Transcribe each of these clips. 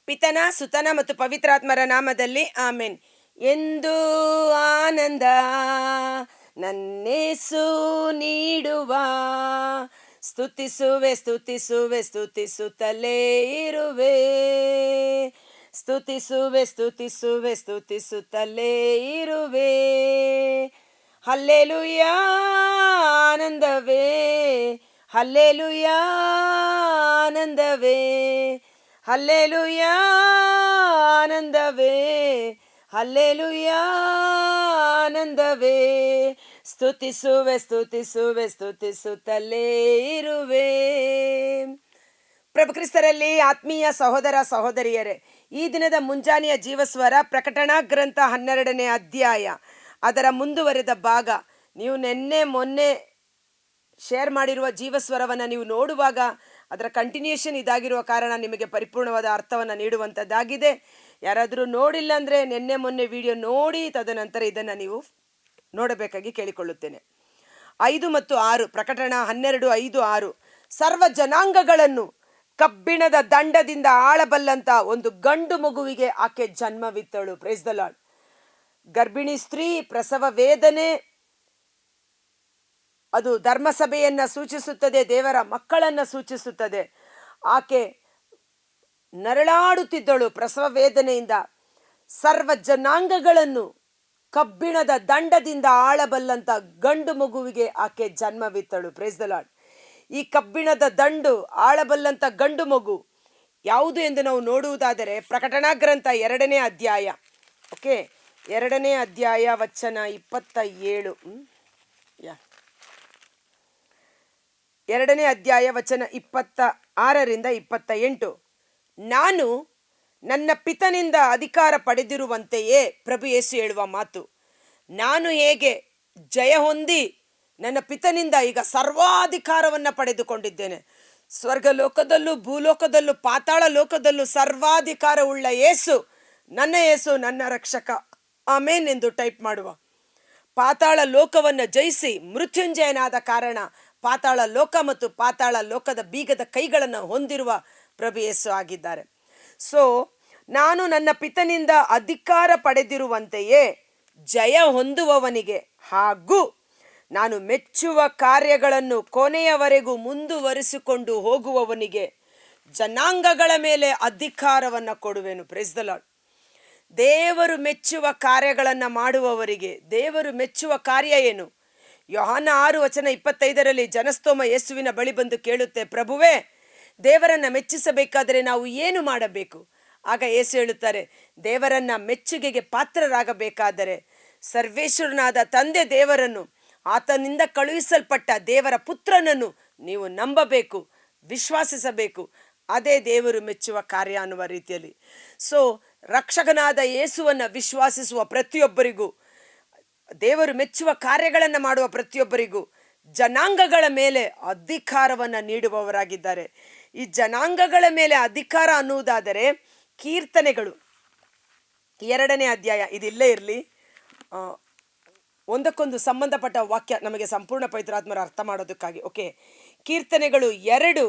ಪಿತನ ಸುತನ ಮತ್ತು ಪವಿತ್ರಾತ್ಮರ ನಾಮದಲ್ಲಿ ಆಮೆನ್. ಎಂದು ಆನಂದ ನನ್ನೇಸು ನೀಡುವ, ಸ್ತುತಿಸುವೆ ಸ್ತುತಿಸುವೆ ಸ್ತುತಿಸುತ್ತಲೇ ಇರುವೆ, ಸ್ತುತಿಸುವೆ ಸ್ತುತಿಸುವೆ ಸ್ತುತಿಸುತ್ತಲೇ ಇರುವೆ. ಹಲ್ಲೆಲೂಯಾ ಆನಂದವೇ, ಹಲ್ಲೆಲೂಯಾ ಆನಂದವೇ, ಹಲ್ಲೆಲೂಯಾ ಆನಂದವೇ, ಹಲ್ಲೆಲೂಯಾ ಆನಂದವೇ. ಸ್ತುತಿಸುವೆ ಸ್ತುತಿಸುವೆ ಸ್ತುತಿಸುತ್ತಲೇ ಇರುವೆ. ಪ್ರಭು ಕ್ರಿಸ್ತರಲ್ಲಿ ಆತ್ಮೀಯ ಸಹೋದರ ಸಹೋದರಿಯರೇ, ಈ ದಿನದ ಮುಂಜಾನೆಯ ಜೀವಸ್ವರ ಪ್ರಕಟಣಾ ಗ್ರಂಥ 12ನೇ ಅಧ್ಯಾಯ, ಅದರ ಮುಂದುವರೆದ ಭಾಗ. ನೀವು ಮೊನ್ನೆ ಶೇರ್ ಮಾಡಿರುವ ಜೀವಸ್ವರವನ್ನು ನೀವು ನೋಡುವಾಗ ಅದರ ಕಂಟಿನ್ಯೂಷನ್ ಇದಾಗಿರುವ ಕಾರಣ ನಿಮಗೆ ಪರಿಪೂರ್ಣವಾದ ಅರ್ಥವನ್ನು ನೀಡುವಂಥದ್ದಾಗಿದೆ. ಯಾರಾದರೂ ನೋಡಿಲ್ಲ ಅಂದರೆ ಮೊನ್ನೆ ವಿಡಿಯೋ ನೋಡಿ ತದನಂತರ ಇದನ್ನು ನೀವು ನೋಡಬೇಕಾಗಿ ಕೇಳಿಕೊಳ್ಳುತ್ತೇನೆ. 5 ಮತ್ತು 6, ಪ್ರಕಟಣಾ 12, 5, 6. ಸರ್ವ ಜನಾಂಗಗಳನ್ನು ಕಬ್ಬಿಣದ ದಂಡದಿಂದ ಆಳಬಲ್ಲಂತ ಒಂದು ಗಂಡು ಮಗುವಿಗೆ ಆಕೆ ಜನ್ಮವಿತ್ತಳು. Price the lord. ಗರ್ಭಿಣಿ ಸ್ತ್ರೀ, ಪ್ರಸವ ವೇದನೆ, ಅದು ಧರ್ಮಸಭೆಯನ್ನ ಸೂಚಿಸುತ್ತದೆ, ದೇವರ ಮಕ್ಕಳನ್ನ ಸೂಚಿಸುತ್ತದೆ. ಆಕೆ ನರಳಾಡುತ್ತಿದ್ದಳು ಪ್ರಸವ ವೇದನೆಯಿಂದ. ಸರ್ವ ಜನಾಂಗಗಳನ್ನು ಕಬ್ಬಿಣದ ದಂಡದಿಂದ ಆಳಬಲ್ಲಂತ ಗಂಡು ಮಗುವಿಗೆ ಆಕೆ ಜನ್ಮವಿತ್ತಳು. Price the lord. ಈ ಕಬ್ಬಿಣದ ದಂಡು ಆಳಬಲ್ಲಂತ ಗಂಡು ಮಗು ಯಾವುದು ಎಂದು ನಾವು ನೋಡುವುದಾದರೆ ಪ್ರಕಟಣಾ ಗ್ರಂಥ 2ನೇ ಅಧ್ಯಾಯ, ಓಕೆ, 2ನೇ ಅಧ್ಯಾಯ ವಚನ 27. 2ನೇ ಅಧ್ಯಾಯ ವಚನ 26ರಿಂದ 28. ನಾನು ನನ್ನ ಪಿತನಿಂದ ಅಧಿಕಾರ ಪಡೆದಿರುವಂತೆಯೇ, ಪ್ರಭು ಯೇಸು ಹೇಳುವ ಮಾತು, ನಾನು ಹೇಗೆ ಜಯ ಹೊಂದಿ ನನ್ನ ಪಿತನಿಂದ ಈಗ ಸರ್ವಾಧಿಕಾರವನ್ನು ಪಡೆದುಕೊಂಡಿದ್ದೇನೆ. ಸ್ವರ್ಗ ಲೋಕದಲ್ಲೂ ಭೂಲೋಕದಲ್ಲೂ ಪಾತಾಳ ಲೋಕದಲ್ಲೂ ಸರ್ವಾಧಿಕಾರವುಳ್ಳ ಯೇಸು, ನನ್ನ ರಕ್ಷಕ, ಆಮೇನ್ ಎಂದು ಟೈಪ್ ಮಾಡುವ. ಪಾತಾಳ ಲೋಕವನ್ನು ಜಯಿಸಿ ಮೃತ್ಯುಂಜಯನಾದ ಕಾರಣ ಪಾತಾಳ ಲೋಕ ಮತ್ತು ಪಾತಾಳ ಲೋಕದ ಬೀಗದ ಕೈಗಳನ್ನು ಹೊಂದಿರುವ ಪ್ರಭು ಯೇಸು ಆಗಿದ್ದಾರೆ. ಸೊ ನಾನು ನನ್ನ ಪಿತನಿಂದ ಅಧಿಕಾರ ಪಡೆದಿರುವಂತೆಯೇ ಜಯ ಹೊಂದುವವನಿಗೆ ಹಾಗೂ ನಾನು ಮೆಚ್ಚುವ ಕಾರ್ಯಗಳನ್ನು ಕೊನೆಯವರೆಗೂ ಮುಂದುವರಿಸಿಕೊಂಡು ಹೋಗುವವನಿಗೆ ಜನಾಂಗಗಳ ಮೇಲೆ ಅಧಿಕಾರವನ್ನು ಕೊಡುವೆನು. Price the lord. ದೇವರು ಮೆಚ್ಚುವ ಕಾರ್ಯಗಳನ್ನು ಮಾಡುವವರಿಗೆ, ದೇವರು ಮೆಚ್ಚುವ ಕಾರ್ಯ ಏನು? ಯೋಹಾನ 6 ವಚನ 25ರಲ್ಲಿ ಜನಸ್ತೋಮ ಯೇಸುವಿನ ಬಳಿ ಬಂದು ಕೇಳುತ್ತೆ, ಪ್ರಭುವೇ, ದೇವರನ್ನ ಮೆಚ್ಚಿಸಬೇಕಾದರೆ ನಾವು ಏನು ಮಾಡಬೇಕು? ಆಗ ಯೇಸು ಹೇಳುತ್ತಾರೆ, ದೇವರನ್ನ ಮೆಚ್ಚುಗೆಗೆ ಪಾತ್ರರಾಗಬೇಕಾದರೆ ಸರ್ವೇಶ್ವರನಾದ ತಂದೆ ದೇವರನ್ನು, ಆತನಿಂದ ಕಳುಹಿಸಲ್ಪಟ್ಟ ದೇವರ ಪುತ್ರನನ್ನು ನೀವು ನಂಬಬೇಕು, ವಿಶ್ವಾಸಿಸಬೇಕು. ಅದೇ ದೇವರು ಮೆಚ್ಚುವ ಕಾರ್ಯ ಅನ್ನುವ ರೀತಿಯಲ್ಲಿ. ಸೊ ರಕ್ಷಕನಾದ ಯೇಸುವನ್ನು ವಿಶ್ವಾಸಿಸುವ ಪ್ರತಿಯೊಬ್ಬರಿಗೂ, ದೇವರು ಮೆಚ್ಚುವ ಕಾರ್ಯಗಳನ್ನು ಮಾಡುವ ಪ್ರತಿಯೊಬ್ಬರಿಗೂ ಜನಾಂಗಗಳ ಮೇಲೆ ಅಧಿಕಾರವನ್ನು ನೀಡುವವರಾಗಿದ್ದಾರೆ. ಈ ಜನಾಂಗಗಳ ಮೇಲೆ ಅಧಿಕಾರ ಅನ್ನುವುದಾದರೆ ಕೀರ್ತನೆಗಳು 2ನೇ ಅಧ್ಯಾಯ, ಇದಿಲ್ಲೇ ಇರಲಿ, ಒಂದಕ್ಕೊಂದು ಸಂಬಂಧಪಟ್ಟ ವಾಕ್ಯ ನಮಗೆ ಸಂಪೂರ್ಣ ಪವಿತ್ರಾತ್ಮರ ಅರ್ಥ ಮಾಡೋದಕ್ಕಾಗಿ. ಓಕೆ, ಕೀರ್ತನೆಗಳು 2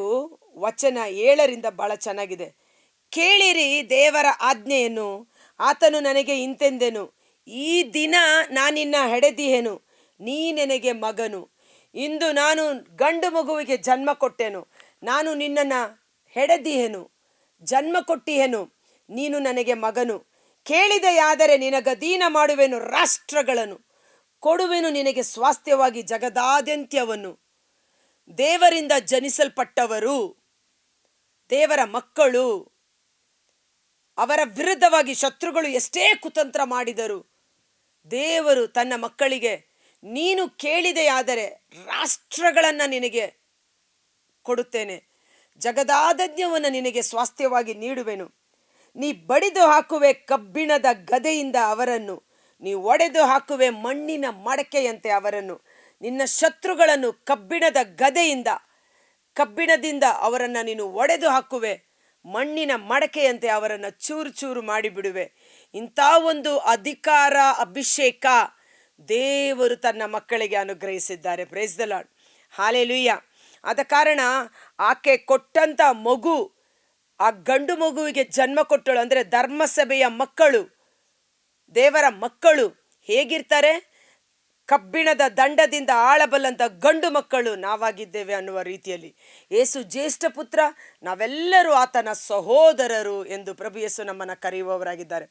ವಚನ 7ರಿಂದ ಬಹಳ ಚೆನ್ನಾಗಿದೆ. ಕೇಳಿರಿ ದೇವರ ಆಜ್ಞೆಯನ್ನು, ಆತನು ನನಗೆ ಇಂತೆಂದೆನು, ಈ ದಿನ ನಾನಿನ್ನ ಹೆಡೆದಿಹೆನು, ನೀ ನನಗೆ ಮಗನು. ಇಂದು ನಾನು ಗಂಡು ಮಗುವಿಗೆ ಜನ್ಮ ಕೊಟ್ಟೆನು, ನಾನು ನಿನ್ನನ್ನು ಹೆಡೆದಿಹೆನು, ಜನ್ಮ ಕೊಟ್ಟಿಹೆನು, ನೀನು ನನಗೆ ಮಗನು. ಕೇಳಿದೆಯಾದರೆ ನಿನಗಧೀನ ಮಾಡುವೆನು ರಾಷ್ಟ್ರಗಳನ್ನು, ಕೊಡುವೆನು ನಿನಗೆ ಸ್ವಾಸ್ಥ್ಯವಾಗಿ ಜಗದಾದ್ಯಂತ್ಯವನ್ನು. ದೇವರಿಂದ ಜನಿಸಲ್ಪಟ್ಟವರು, ದೇವರ ಮಕ್ಕಳು, ಅವರ ವಿರುದ್ಧವಾಗಿ ಶತ್ರುಗಳು ಎಷ್ಟೇ ಕುತಂತ್ರ ಮಾಡಿದರು, ದೇವರು ತನ್ನ ಮಕ್ಕಳಿಗೆ, ನೀನು ಕೇಳಿದೆಯಾದರೆ ರಾಷ್ಟ್ರಗಳನ್ನು ನಿನಗೆ ಕೊಡುತ್ತೇನೆ, ಜಗದಾದ್ಯಂತ್ಯವನ್ನು ನಿನಗೆ ಸ್ವಾಸ್ಥ್ಯವಾಗಿ ನೀಡುವೆನು. ನೀ ಬಡಿದು ಹಾಕುವೆ ಕಬ್ಬಿಣದ ಗದೆಯಿಂದ ಅವರನ್ನು, ನೀ ಒಡೆದು ಹಾಕುವೆ ಮಣ್ಣಿನ ಮಡಕೆಯಂತೆ ಅವರನ್ನು. ನಿನ್ನ ಶತ್ರುಗಳನ್ನು ಕಬ್ಬಿಣದಿಂದ ಅವರನ್ನು ನೀನು ಒಡೆದು ಹಾಕುವೆ, ಮಣ್ಣಿನ ಮಡಕೆಯಂತೆ ಅವರನ್ನು ಚೂರು ಚೂರು ಮಾಡಿಬಿಡುವೆ. ಇಂಥ ಒಂದು ಅಧಿಕಾರ, ಅಭಿಷೇಕ ದೇವರು ತನ್ನ ಮಕ್ಕಳಿಗೆ ಅನುಗ್ರಹಿಸಿದ್ದಾರೆ. Praise the Lord. ಹಾಲೆಲೂಯ. ಆದ ಕಾರಣ ಆಕೆ ಕೊಟ್ಟಂಥ ಮಗು ಆ ಗಂಡು ಮಗುವಿಗೆ ಜನ್ಮ ಕೊಟ್ಟಳು. ಅಂದರೆ ಧರ್ಮಸಭೆಯ ಮಕ್ಕಳು, ದೇವರ ಮಕ್ಕಳು ಹೇಗಿರ್ತಾರೆ? ಕಬ್ಬಿಣದ ದಂಡದಿಂದ ಆಳಬಲ್ಲಂತ ಗಂಡು ಮಕ್ಕಳು ನಾವಾಗಿದ್ದೇವೆ ಅನ್ನುವ ರೀತಿಯಲ್ಲಿ. ಯೇಸು ಜ್ಯೇಷ್ಠ ಪುತ್ರ, ನಾವೆಲ್ಲರೂ ಆತನ ಸಹೋದರರು ಎಂದು ಪ್ರಭು ಯೇಸು ನಮ್ಮನ್ನು ಕರೆಯುವವರಾಗಿದ್ದಾರೆ.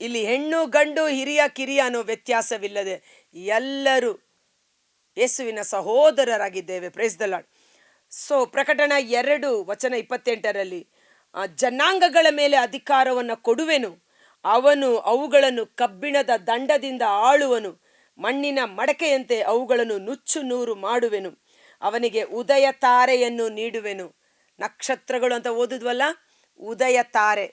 ಇಲ್ಲಿ ಹೆಣ್ಣು ಗಂಡು, ಹಿರಿಯ ಕಿರಿಯ ಅನ್ನೋ ವ್ಯತ್ಯಾಸವಿಲ್ಲದೆ ಎಲ್ಲರೂ ಯೇಸುವಿನ ಸಹೋದರರಾಗಿದ್ದೇವೆ. Praise the Lord. ಸೊ ಪ್ರಕಟಣ 2:28 ಜನಾಂಗಗಳ ಮೇಲೆ ಅಧಿಕಾರವನ್ನು ಕೊಡುವೆನು, ಅವನು ಅವುಗಳನ್ನು ಕಬ್ಬಿಣದ ದಂಡದಿಂದ ಆಳುವನು, ಮಣ್ಣಿನ ಮಡಕೆಯಂತೆ ಅವುಗಳನ್ನು ನುಚ್ಚು ನೂರು ಮಾಡುವೆನು, ಅವನಿಗೆ ಉದಯ ತಾರೆಯನ್ನು ನೀಡುವೆನು. ನಕ್ಷತ್ರಗಳು ಅಂತ ಓದಿದ್ವಲ್ಲ, ಉದಯ ತಾರೆ,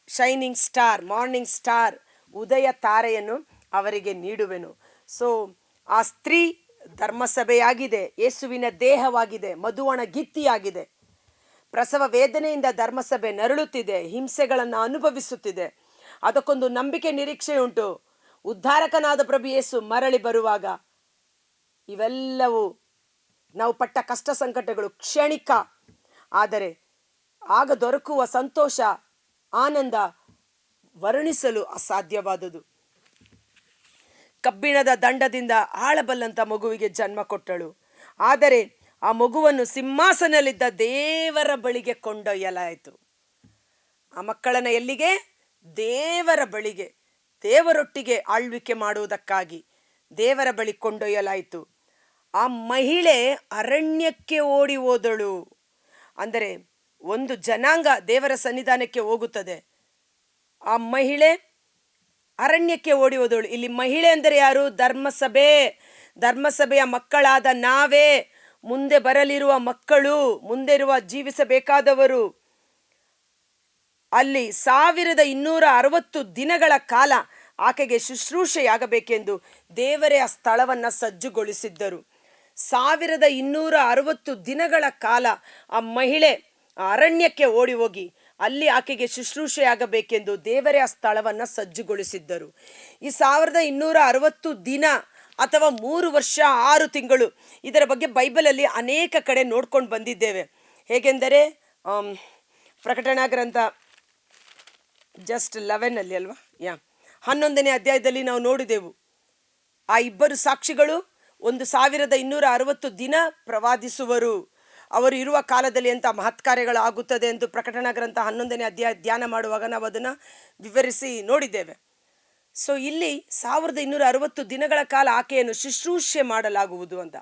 ಶೈನಿಂಗ್ ಸ್ಟಾರ್, ಮಾರ್ನಿಂಗ್ ಸ್ಟಾರ್, ಉದಯ ತಾರೆಯನ್ನು ಅವರಿಗೆ ನೀಡುವೆನು. ಸೊ ಆ ಸ್ತ್ರೀ ಧರ್ಮಸಭೆಯಾಗಿದೆ, ಯೇಸುವಿನ ದೇಹವಾಗಿದೆ, ಮಧುವಣ ಗಿತ್ತಿಯಾಗಿದೆ. ಪ್ರಸವ ವೇದನೆಯಿಂದ ಧರ್ಮಸಭೆ ನರಳುತ್ತಿದೆ, ಹಿಂಸೆಗಳನ್ನು ಅನುಭವಿಸುತ್ತಿದೆ. ಅದಕ್ಕೊಂದು ನಂಬಿಕೆ, ನಿರೀಕ್ಷೆ ಉಂಟು. ಉದ್ಧಾರಕನಾದ ಪ್ರಭು ಯೇಸು ಮರಳಿ ಬರುವಾಗ ಇವೆಲ್ಲವೂ ನಾವು ಪಟ್ಟ ಕಷ್ಟ ಸಂಕಟಗಳು ಕ್ಷಣಿಕ, ಆದರೆ ಆಗ ದೊರಕುವ ಸಂತೋಷ, ಆನಂದ ವರ್ಣಿಸಲು ಅಸಾಧ್ಯವಾದುದು. ಕಬ್ಬಿಣದ ದಂಡದಿಂದ ಆಳಬಲ್ಲಂತ ಮಗುವಿಗೆ ಜನ್ಮ ಕೊಟ್ಟಳು. ಆದರೆ ಆ ಮಗುವನ್ನು ಸಿಂಹಾಸನದಲ್ಲಿದ್ದ ದೇವರ ಬಳಿಗೆ ಕೊಂಡೊಯ್ಯಲಾಯಿತು. ಆ ಮಕ್ಕಳನ್ನು ಎಲ್ಲಿಗೆ? ದೇವರ ಬಳಿಗೆ, ದೇವರೊಟ್ಟಿಗೆ ಆಳ್ವಿಕೆ ಮಾಡುವುದಕ್ಕಾಗಿ ದೇವರ ಬಳಿ ಕೊಂಡೊಯ್ಯಲಾಯಿತು. ಆ ಮಹಿಳೆ ಅರಣ್ಯಕ್ಕೆ ಓಡಿ ಹೋದಳು. ಅಂದರೆ ಒಂದು ಜನಾಂಗ ದೇವರ ಸನ್ನಿಧಾನಕ್ಕೆ ಹೋಗುತ್ತದೆ, ಆ ಮಹಿಳೆ ಅರಣ್ಯಕ್ಕೆ ಓಡಿ ಹೋದಳು. ಇಲ್ಲಿ ಮಹಿಳೆ ಅಂದರೆ ಯಾರು? ಧರ್ಮಸಭೆ, ಧರ್ಮಸಭೆಯ ಮಕ್ಕಳಾದ ನಾವೇ, ಮುಂದೆ ಬರಲಿರುವ ಮಕ್ಕಳು, ಮುಂದೆ ಇರುವ ಜೀವಿಸಬೇಕಾದವರು. ಅಲ್ಲಿ 1260 ದಿನಗಳ ಕಾಲ ಆಕೆಗೆ ಶುಶ್ರೂಷೆಯಾಗಬೇಕೆಂದು ದೇವರೇ ಆ ಸ್ಥಳವನ್ನು ಸಜ್ಜುಗೊಳಿಸಿದ್ದರು. 1260 ದಿನಗಳ ಕಾಲ ಆ ಮಹಿಳೆ ಅರಣ್ಯಕ್ಕೆ ಓಡಿ ಹೋಗಿ ಅಲ್ಲಿ ಆಕೆಗೆ ಶುಶ್ರೂಷೆಯಾಗಬೇಕೆಂದು ದೇವರೇ ಆ ಸ್ಥಳವನ್ನು ಸಜ್ಜುಗೊಳಿಸಿದ್ದರು. ಈ 1260 ದಿನ ಅಥವಾ 3 ವರ್ಷ 6 ತಿಂಗಳು, ಇದರ ಬಗ್ಗೆ ಬೈಬಲಲ್ಲಿ ಅನೇಕ ಕಡೆ ನೋಡ್ಕೊಂಡು ಬಂದಿದ್ದೇವೆ. ಹೇಗೆಂದರೆ ಪ್ರಕಟಣಾ ಗ್ರಂಥ ಜಸ್ಟ್ 11 ಅಲ್ವಾ, 11ನೇ ಅಧ್ಯಾಯದಲ್ಲಿ ನಾವು ನೋಡಿದೆವು. ಆ ಇಬ್ಬರು ಸಾಕ್ಷಿಗಳು 1260 ದಿನ ಪ್ರವಾದಿಸುವರು. ಅವರು ಇರುವ ಕಾಲದಲ್ಲಿ ಎಂಥ ಮಹತ್ಕಾರ್ಯಗಳು ಆಗುತ್ತದೆ ಎಂದು ಪ್ರಕಟಣಾ ಗ್ರಂಥ 11ನೇ ಅಧ್ಯಾಯ ಧ್ಯಾನ ಮಾಡುವಾಗ ನಾವು ಅದನ್ನು ವಿವರಿಸಿ ನೋಡಿದ್ದೇವೆ. ಸೊ ಇಲ್ಲಿ 1260 ದಿನಗಳ ಕಾಲ ಆಕೆಯನ್ನು ಶುಶ್ರೂಷೆ ಮಾಡಲಾಗುವುದು ಅಂತ.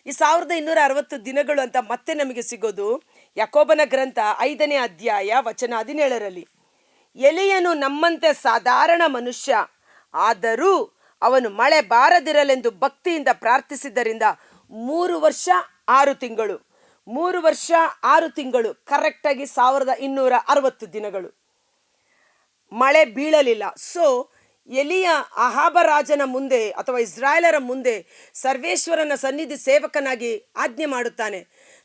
ಈ 1260 ದಿನಗಳು ಅಂತ ಮತ್ತೆ ನಮಗೆ ಸಿಗೋದು ಯಾಕೋಬನ ಗ್ರಂಥ 5ನೇ ಅಧ್ಯಾಯ ವಚನ 17. ಎಲಿಯನು ನಮ್ಮಂತೆ ಸಾಧಾರಣ ಮನುಷ್ಯ, ಆದರೂ ಅವನು ಮಳೆ ಬಾರದಿರಲೆಂದು ಭಕ್ತಿಯಿಂದ ಪ್ರಾರ್ಥಿಸಿದ್ದರಿಂದ 3 ವರ್ಷ 6 ತಿಂಗಳು, 3 ವರ್ಷ 6 ತಿಂಗಳು, ಕರೆಕ್ಟಾಗಿ 1260 ದಿನಗಳು ಮಳೆ ಬೀಳಲಿಲ್ಲ. ಸೊ ಎಲಿಯ ಅಹಾಬ ರಾಜನ ಮುಂದೆ ಅಥವಾ ಇಸ್ರಾಯೇಲರ ಮುಂದೆ ಸರ್ವೇಶ್ವರನ ಸನ್ನಿಧಿ ಸೇವಕನಾಗಿ ಆಜ್ಞೆ ಮಾಡುತ್ತಾನೆ,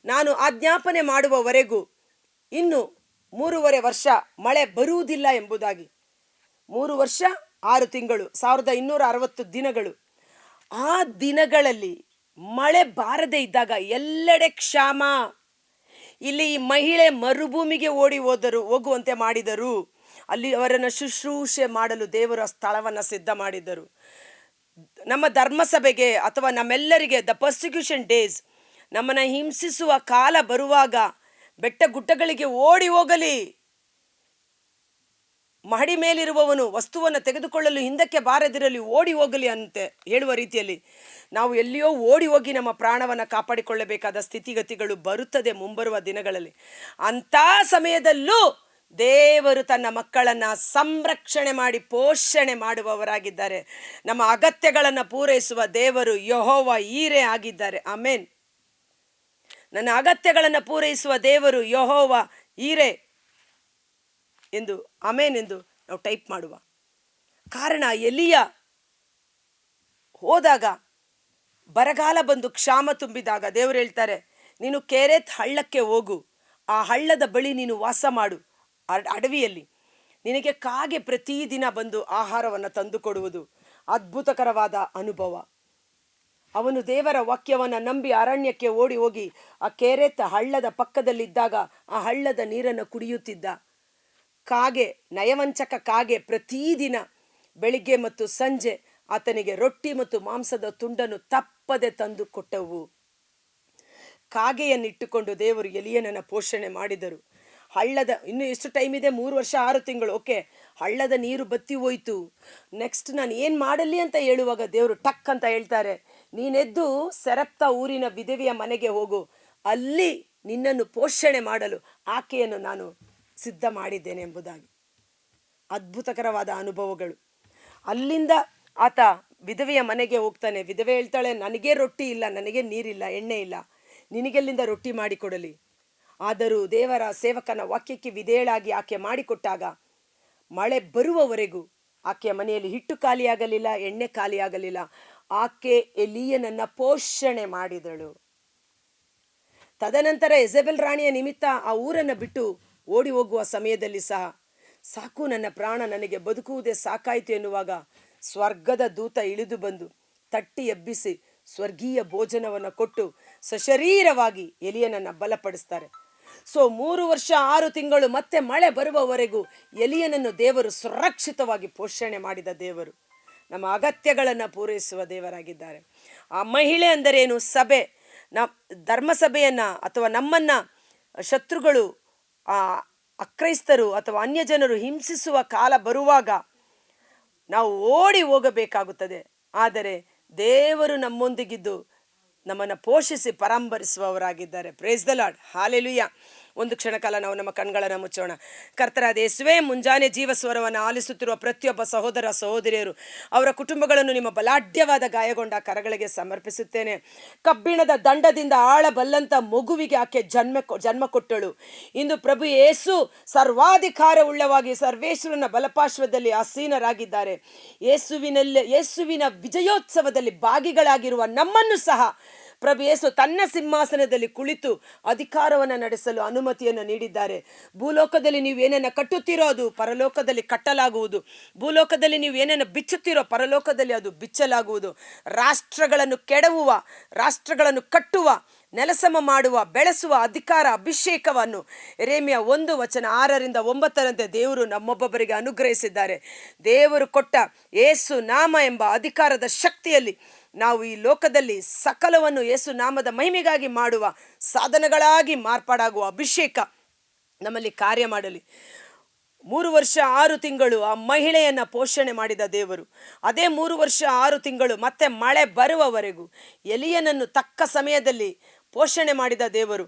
ನಾನು ಆಜ್ಞಾಪನೆ ಮಾಡುವವರೆಗೂ ಇನ್ನು 3.5 ವರ್ಷ ಮಳೆ ಬರುವುದಿಲ್ಲ ಎಂಬುದಾಗಿ. 3 ವರ್ಷ 6 ತಿಂಗಳು, 1260 ದಿನಗಳು. ಆ ದಿನಗಳಲ್ಲಿ ಮಳೆ ಬಾರದೇ ಇದ್ದಾಗ ಎಲ್ಲೆಡೆ ಕ್ಷಾಮ. ಇಲ್ಲಿ ಈ ಮಹಿಳೆ ಮರುಭೂಮಿಗೆ ಓಡಿ ಹೋಗುವಂತೆ ಮಾಡಿದರು. ಅಲ್ಲಿ ಅವರನ್ನು ಶುಶ್ರೂಷೆ ಮಾಡಲು ದೇವರ ಸ್ಥಳವನ್ನು ಸಿದ್ಧ ಮಾಡಿದರು. ನಮ್ಮ ಧರ್ಮಸಭೆಗೆ ಅಥವಾ ನಮ್ಮೆಲ್ಲರಿಗೆ ದ ಪರ್ಸಿಕ್ಯೂಷನ್ ಡೇಸ್, ನಮ್ಮನ್ನು ಹಿಂಸಿಸುವ ಕಾಲ ಬರುವಾಗ ಬೆಟ್ಟ ಗುಡ್ಡಗಳಿಗೆ ಓಡಿ ಹೋಗಲಿ, ಮಹಡಿ ಮೇಲಿರುವವನು ವಸ್ತುವನ್ನು ತೆಗೆದುಕೊಳ್ಳಲು ಹಿಂದಕ್ಕೆ ಬಾರದಿರಲಿ, ಓಡಿ ಹೋಗಲಿ ಅಂತೆ ಹೇಳುವ ರೀತಿಯಲ್ಲಿ ನಾವು ಎಲ್ಲಿಯೋ ಓಡಿ ಹೋಗಿ ನಮ್ಮ ಪ್ರಾಣವನ್ನು ಕಾಪಾಡಿಕೊಳ್ಳಬೇಕಾದ ಸ್ಥಿತಿಗತಿಗಳು ಬರುತ್ತದೆ ಮುಂಬರುವ ದಿನಗಳಲ್ಲಿ. ಅಂಥ ಸಮಯದಲ್ಲೂ ದೇವರು ತನ್ನ ಮಕ್ಕಳನ್ನು ಸಂರಕ್ಷಣೆ ಮಾಡಿ ಪೋಷಣೆ ಮಾಡುವವರಾಗಿದ್ದಾರೆ. ನಮ್ಮ ಅಗತ್ಯಗಳನ್ನು ಪೂರೈಸುವ ದೇವರು ಯೆಹೋವ ಈರೆ ಆಗಿದ್ದಾರೆ. ಆಮೇನ್. ನನ್ನ ಅಗತ್ಯಗಳನ್ನು ಪೂರೈಸುವ ದೇವರು ಯೆಹೋವ ಈರೆ ಎಂದು ಆಮೇನ್ ಎಂದು ನಾವು ಟೈಪ್ ಮಾಡುವ ಕಾರಣ, ಎಲಿಯ ಹೋದಾಗ ಬರಗಾಲ ಬಂದು ಕ್ಷಾಮ ತುಂಬಿದಾಗ ದೇವರು ಹೇಳ್ತಾರೆ, ನೀನು ಕೆರೆತ್ ಹಳ್ಳಕ್ಕೆ ಹೋಗು, ಆ ಹಳ್ಳದ ಬಳಿ ನೀನು ವಾಸ ಮಾಡು, ಅಡವಿಯಲ್ಲಿ ನಿನಗೆ ಕಾಗೆ ಪ್ರತಿದಿನ ಬಂದು ಆಹಾರವನ್ನು ತಂದು ಕೊಡುವುದು. ಅದ್ಭುತಕರವಾದ ಅನುಭವ. ಅವನು ದೇವರ ವಾಕ್ಯವನ್ನು ನಂಬಿ ಅರಣ್ಯಕ್ಕೆ ಓಡಿ ಹೋಗಿ ಆ ಕೆರೆತ ಹಳ್ಳದ ಪಕ್ಕದಲ್ಲಿದ್ದಾಗ ಆ ಹಳ್ಳದ ನೀರನ್ನು ಕುಡಿಯುತ್ತಿದ್ದ. ಕಾಗೆ, ನಯವಂಚಕ ಕಾಗೆ ಪ್ರತಿದಿನ ಬೆಳಿಗ್ಗೆ ಮತ್ತು ಸಂಜೆ ಆತನಿಗೆ ರೊಟ್ಟಿ ಮತ್ತು ಮಾಂಸದ ತುಂಡನ್ನು ತಪ್ಪದೆ ತಂದು ಕೊಟ್ಟವು. ಕಾಗೆಯನ್ನಿಟ್ಟುಕೊಂಡು ದೇವರು ಎಲಿಯನನ್ನು ಪೋಷಣೆ ಮಾಡಿದರು. ಹಳ್ಳದ ಇನ್ನು ಎಷ್ಟು ಟೈಮ್ ಇದೆ? 3 ವರ್ಷ 6 ತಿಂಗಳು. ಓಕೆ, ಹಳ್ಳದ ನೀರು ಬತ್ತಿ ಹೋಯ್ತು. ನೆಕ್ಸ್ಟ್ ನಾನು ಏನು ಮಾಡಲಿ ಅಂತ ಹೇಳುವಾಗ ದೇವರು ಟಕ್ ಅಂತ ಹೇಳ್ತಾರೆ, ನೀನೆದ್ದು ಸೆರಪ್ತ ಊರಿನ ವಿಧವೆಯ ಮನೆಗೆ ಹೋಗು, ಅಲ್ಲಿ ನಿನ್ನನ್ನು ಪೋಷಣೆ ಮಾಡಲು ಆಕೆಯನ್ನು ನಾನು ಸಿದ್ಧ ಮಾಡಿದ್ದೇನೆ ಎಂಬುದಾಗಿ. ಅದ್ಭುತಕರವಾದ ಅನುಭವಗಳು. ಅಲ್ಲಿಂದ ಆತ ವಿಧವೆಯ ಮನೆಗೆ ಹೋಗ್ತಾನೆ. ವಿಧವೆ ಹೇಳ್ತಾಳೆ, ನನಗೆ ರೊಟ್ಟಿ ಇಲ್ಲ, ನನಗೆ ನೀರಿಲ್ಲ, ಎಣ್ಣೆ ಇಲ್ಲ, ನಿನಗೆಲ್ಲಿಂದ ರೊಟ್ಟಿ ಮಾಡಿಕೊಡಲಿ? ಆದರೂ ದೇವರ ಸೇವಕನ ವಾಕ್ಯಕ್ಕೆ ವಿಧೇಯಳಾಗಿ ಆಕೆ ಮಾಡಿಕೊಟ್ಟಾಗ ಮಳೆ ಬರುವವರೆಗೂ ಆಕೆಯ ಮನೆಯಲ್ಲಿ ಹಿಟ್ಟು ಖಾಲಿಯಾಗಲಿಲ್ಲ, ಎಣ್ಣೆ ಖಾಲಿಯಾಗಲಿಲ್ಲ. ಆಕೆ ಎಲಿಯನನ್ನ ಪೋಷಣೆ ಮಾಡಿದಳು. ತದನಂತರ ಯೆಜೆಬೆಲ್ ರಾಣಿಯ ನಿಮಿತ್ತ ಆ ಊರನ್ನು ಬಿಟ್ಟು ಓಡಿ ಹೋಗುವ ಸಮಯದಲ್ಲಿ ಸಹ, ಸಾಕು ನನ್ನ ಪ್ರಾಣ, ನನಗೆ ಬದುಕುವುದೇ ಸಾಕಾಯಿತು ಎನ್ನುವಾಗ ಸ್ವರ್ಗದ ದೂತ ಇಳಿದು ಬಂದು ತಟ್ಟಿ ಎಬ್ಬಿಸಿ ಸ್ವರ್ಗೀಯ ಭೋಜನವನ್ನು ಕೊಟ್ಟು ಸಶರೀರವಾಗಿ ಎಲಿಯನನ್ನು ಬಲಪಡಿಸ್ತಾರೆ. ಸೊ 3 ವರ್ಷ 6 ತಿಂಗಳು ಮತ್ತೆ ಮಳೆ ಬರುವವರೆಗೂ ಎಲಿಯನನ್ನು ದೇವರು ಸುರಕ್ಷಿತವಾಗಿ ಪೋಷಣೆ ಮಾಡಿದ ದೇವರು. ನಮ್ಮ ಅಗತ್ಯಗಳನ್ನು ಪೂರೈಸುವ ದೇವರಾಗಿದ್ದಾರೆ. ಆ ಮಹಿಳೆ ಅಂದರೇನು? ಸಭೆ. ಧರ್ಮಸಭೆಯನ್ನು ಅಥವಾ ನಮ್ಮನ್ನು ಶತ್ರುಗಳು, ಅಕ್ರೈಸ್ತರು ಅಥವಾ ಅನ್ಯ ಜನರು ಹಿಂಸಿಸುವ ಕಾಲ ಬರುವಾಗ ನಾವು ಓಡಿ ಹೋಗಬೇಕಾಗುತ್ತದೆ. ಆದರೆ ದೇವರು ನಮ್ಮೊಂದಿಗಿದ್ದು ನಮ್ಮನ್ನು ಪೋಷಿಸಿ ಪರಾಂಬರಿಸುವವರಾಗಿದ್ದಾರೆ. Praise the Lord, hallelujah. ಒಂದು ಕ್ಷಣಕಾಲ ನಾವು ನಮ್ಮ ಕಣ್ಗಳನ್ನು ಮುಚ್ಚೋಣ. ಕರ್ತನಾದ ಯೇಸುವೇ, ಮುಂಜಾನೆ ಜೀವಸ್ವರವನ್ನು ಆಲಿಸುತ್ತಿರುವ ಪ್ರತಿಯೊಬ್ಬ ಸಹೋದರ ಸಹೋದರಿಯರು, ಅವರ ಕುಟುಂಬಗಳನ್ನು ನಿಮ್ಮ ಬಲಾಢ್ಯವಾದ ಗಾಯಗೊಂಡ ಕರಗಳಿಗೆ ಸಮರ್ಪಿಸುತ್ತೇನೆ. ಕಬ್ಬಿಣದ ದಂಡದಿಂದ ಆಳಬಲ್ಲಂತ ಮಗುವಿಗೆ ಆಕೆ ಜನ್ಮ ಕೊಟ್ಟಳು. ಇಂದು ಪ್ರಭು ಯೇಸು ಸರ್ವಾಧಿಕಾರವುಳ್ಳವಾಗಿ ಸರ್ವೇಶ್ವರನ ಬಲಪಾರ್ಶ್ವದಲ್ಲಿ ಆಸೀನರಾಗಿದ್ದಾರೆ. ಯೇಸುವಿನ ವಿಜಯೋತ್ಸವದಲ್ಲಿ ಭಾಗಿಗಳಾಗಿರುವ ನಮ್ಮನ್ನು ಸಹ ಪ್ರಭು ಯೇಸು ತನ್ನ ಸಿಂಹಾಸನದಲ್ಲಿ ಕುಳಿತು ಅಧಿಕಾರವನ್ನು ನಡೆಸಲು ಅನುಮತಿಯನ್ನು ನೀಡಿದ್ದಾರೆ. ಭೂಲೋಕದಲ್ಲಿ ನೀವು ಏನನ್ನು ಕಟ್ಟುತ್ತೀರೋ ಅದು ಪರಲೋಕದಲ್ಲಿ ಕಟ್ಟಲಾಗುವುದು. ಭೂಲೋಕದಲ್ಲಿ ನೀವು ಏನನ್ನು ಬಿಚ್ಚುತ್ತೀರೋ ಪರಲೋಕದಲ್ಲಿ ಅದು ಬಿಚ್ಚಲಾಗುವುದು. ರಾಷ್ಟ್ರಗಳನ್ನು ಕೆಡವುವ, ರಾಷ್ಟ್ರಗಳನ್ನು ಕಟ್ಟುವ, ನೆಲಸಮ ಮಾಡುವ, ಬೆಳೆಸುವ ಅಧಿಕಾರ, ಅಭಿಷೇಕವನ್ನು ಯೆರೆಮೀಯ 1:6-9 ದೇವರು ನಮ್ಮೊಬ್ಬೊಬ್ಬರಿಗೆ ಅನುಗ್ರಹಿಸಿದ್ದಾರೆ. ದೇವರು ಕೊಟ್ಟ ಯೇಸು ನಾಮ ಎಂಬ ಅಧಿಕಾರದ ಶಕ್ತಿಯಲ್ಲಿ ನಾವು ಈ ಲೋಕದಲ್ಲಿ ಸಕಲವನ್ನು ಯೇಸು ನಾಮದ ಮಹಿಮೆಗಾಗಿ ಮಾಡುವ ಸಾಧನಗಳಾಗಿ ಮಾರ್ಪಾಡಾಗುವ ಅಭಿಷೇಕ ನಮ್ಮಲ್ಲಿ ಕಾರ್ಯ ಮಾಡಲಿ. 3 ವರ್ಷ 6 ತಿಂಗಳು ಆ ಮಹಿಳೆಯನ್ನು ಪೋಷಣೆ ಮಾಡಿದ ದೇವರು ಅದೇ 3 ವರ್ಷ 6 ತಿಂಗಳು ಮತ್ತೆ ಮಳೆ ಬರುವವರೆಗೂ ಎಲಿಯನನ್ನು ತಕ್ಕ ಸಮಯದಲ್ಲಿ ಪೋಷಣೆ ಮಾಡಿದ ದೇವರು.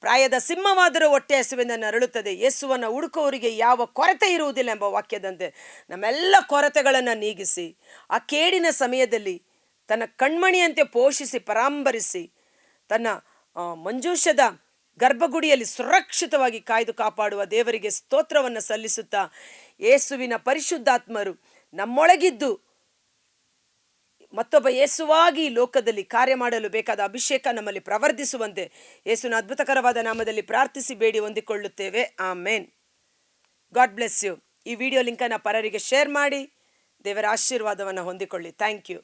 ಪ್ರಾಯದ ಸಿಂಹವಾದರೂ ಹೊಟ್ಟೆ ಹಸಿವಿಂದ ನರಳುತ್ತದೆ, ಯೇಸುವನ್ನು ಹುಡುಕುವವರಿಗೆ ಯಾವ ಕೊರತೆ ಇರುವುದಿಲ್ಲ ಎಂಬ ವಾಕ್ಯದಂತೆ ನಮ್ಮೆಲ್ಲ ಕೊರತೆಗಳನ್ನು ನೀಗಿಸಿ ಆ ಕೇಡಿನ ಸಮಯದಲ್ಲಿ ತನ್ನ ಕಣ್ಮಣಿಯಂತೆ ಪೋಷಿಸಿ ಪರಾಂಬರಿಸಿ ತನ್ನ ಮಂಜೂಷದ ಗರ್ಭಗುಡಿಯಲ್ಲಿ ಸುರಕ್ಷಿತವಾಗಿ ಕಾಯ್ದು ಕಾಪಾಡುವ ದೇವರಿಗೆ ಸ್ತೋತ್ರವನ್ನು ಸಲ್ಲಿಸುತ್ತಾ, ಯೇಸುವಿನ ಪರಿಶುದ್ಧಾತ್ಮರು ನಮ್ಮೊಳಗಿದ್ದು ಮತ್ತೊಬ್ಬ ಯೇಸುವಾಗಿ ಲೋಕದಲ್ಲಿ ಕಾರ್ಯ ಮಾಡಲು ಬೇಕಾದ ಅಭಿಷೇಕ ನಮ್ಮಲ್ಲಿ ಪ್ರವರ್ಧಿಸುವಂತೆ ಯೇಸುವಿನ ಅದ್ಭುತಕರವಾದ ನಾಮದಲ್ಲಿ ಪ್ರಾರ್ಥಿಸಿ ಬೇಡಿ ಹೊಂದಿಕೊಳ್ಳುತ್ತೇವೆ. ಆಮೇನ್. God bless you. ಈ ವಿಡಿಯೋ ಲಿಂಕನ್ನು ಪರರಿಗೆ ಶೇರ್ ಮಾಡಿ ದೇವರ ಆಶೀರ್ವಾದವನ್ನು ಹೊಂದಿಕೊಳ್ಳಿ. Thank you.